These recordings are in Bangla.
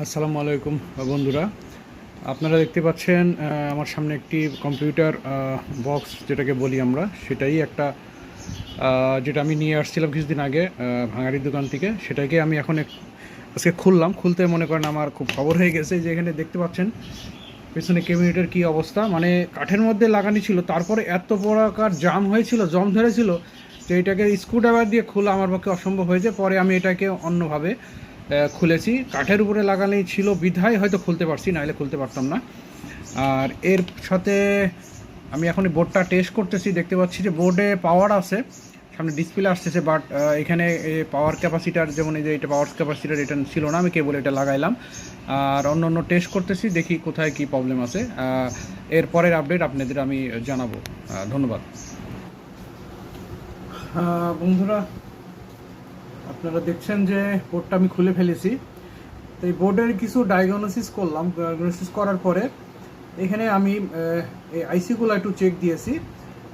আসসালামু আলাইকুম বন্ধুরা, আপনারা দেখতে পাচ্ছেন আমার সামনে একটি কম্পিউটার বক্স যেটাকে বলি আমরা, সেটাই একটা যেটা আমি নিয়ে আসছিলাম কিছুদিন আগে ভাঙাড়ির দোকান থেকে। সেটাকে আমি এখন আজকে খুললাম। খুলতে মনে করেন আমার খুব খবর হয়ে গেছে যে এখানে দেখতে পাচ্ছেন পেছনে ক্যাবিনেটের কী অবস্থা। মানে কাঠের মধ্যে লাগানো ছিল, তারপরে এত বড় আকার জাম হয়েছিল, জম ধরেছিল যে এটাকে স্ক্রুড্রাইভার দিয়ে খোলা আমার পক্ষে অসম্ভব হয়েছে। পরে আমি এটাকে অন্যভাবে খুলেছি। কাঠের উপরে লাগানোই ছিল বিধায় হয়তো খুলতে পারছি, নাহলে খুলতে পারতাম না। আর এর সাথে আমি এখন বোর্ডটা টেস্ট করতেছি। দেখতে পাচ্ছি যে বোর্ডে পাওয়ার আছে, সামনে ডিসপ্লে আসতেছে, বাট এখানে পাওয়ার ক্যাপাসিটার, যেমন এই যে এটা পাওয়ার ক্যাপাসিটার, এটা ছিল না। আমি কেবল এটা লাগাইলাম আর অন্য অন্য টেস্ট করতেছি, দেখি কোথায় কি প্রবলেম আছে। এর পরের আপডেট আপনাদের আমি জানাবো। ধন্যবাদ বন্ধুরা। আপনারা দেখছেন যে বোর্ডটা আমি খুলে ফেলেছি। তো এই বোর্ডের কিছু ডায়াগনোসিস করলাম। ডায়াগনোসিস করার পরে এখানে আমি এই আইসিগুলো একটু চেক দিয়েছি।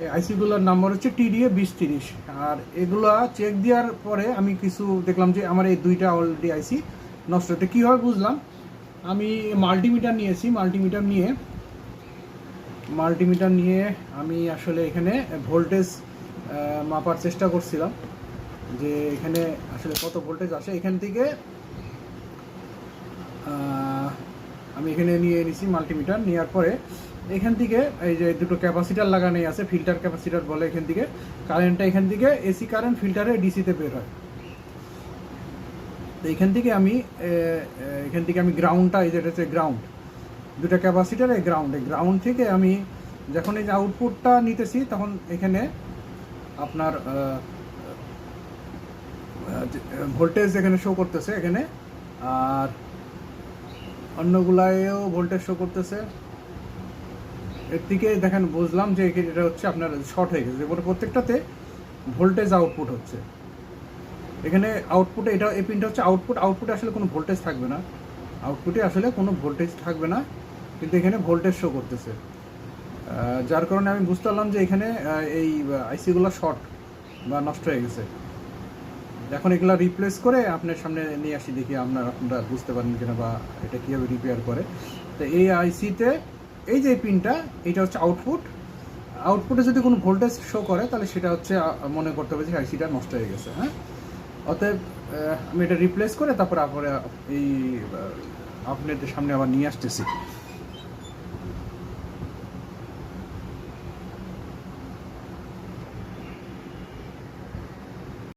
এই আইসিগুলোর নাম্বার হচ্ছে TDA 2030। আর এগুলো চেক দেওয়ার পরে আমি কিছু দেখলাম যে আমার এই দুইটা অলরেডি আইসি নষ্ট হতে। কীভাবে বুঝলাম? আমি মাল্টিমিটার নিয়েছি। মাল্টিমিটার নিয়ে আমি আসলে এখানে ভোল্টেজ মাপার চেষ্টা করছিলাম যে এখানে আসলে কত ভোল্টেজ আসে। এখান থেকে আমি এখানে নিয়ে নিয়েছি মাল্টিমিটার। নেওয়ার পরে এখান থেকে এই যে দুটো ক্যাপাসিটার লাগানো আছে, ফিল্টার ক্যাপাসিটার বলে। এখান থেকে কারেন্টটা, এখান থেকে এসি কারেন্ট ফিল্টারে ডিসিতে বের হয়। তো এখান থেকে আমি গ্রাউন্ডটা, এই যেটা হচ্ছে গ্রাউন্ড, দুটো ক্যাপাসিটার এই গ্রাউন্ড থেকে আমি যখন এই যে আউটপুটটা নিতেছি, তখন এখানে আপনার ভোল্টেজ এখানে শো করতেছে এখানে। আর অন্যগুলায়ও ভোল্টেজ শো করতেছে। এর থেকে দেখেন বুঝলাম যে এটা হচ্ছে আপনার শর্ট হয়ে গেছে। প্রত্যেকটাতে ভোল্টেজ আউটপুট হচ্ছে। এখানে আউটপুটে এটা, এই পিনটা হচ্ছে আউটপুটে আসলে কোনো ভোল্টেজ থাকবে না। কিন্তু এখানে ভোল্টেজ শো করতেছে। যার কারণে আমি বুঝতে পারলাম যে এখানে এই আইসিগুলো শর্ট বা নষ্ট হয়ে গেছে। এখন এগুলো রিপ্লেস করে আপনার সামনে নিয়ে আসি, দেখি আপনারা বুঝতে পারেন কিনা বা এটা কীভাবে রিপেয়ার করে। তো এই আইসিতে এই যে পিনটা, এটা হচ্ছে আউটপুটে যদি কোনো ভোল্টেজ শো করে, তাহলে সেটা হচ্ছে মনে করতে হবে যে আইসিটা নষ্ট হয়ে গেছে। হ্যাঁ, অতএব আমি এটা রিপ্লেস করে তারপরে এই আপনাদের সামনে আবার নিয়ে আসতেছি।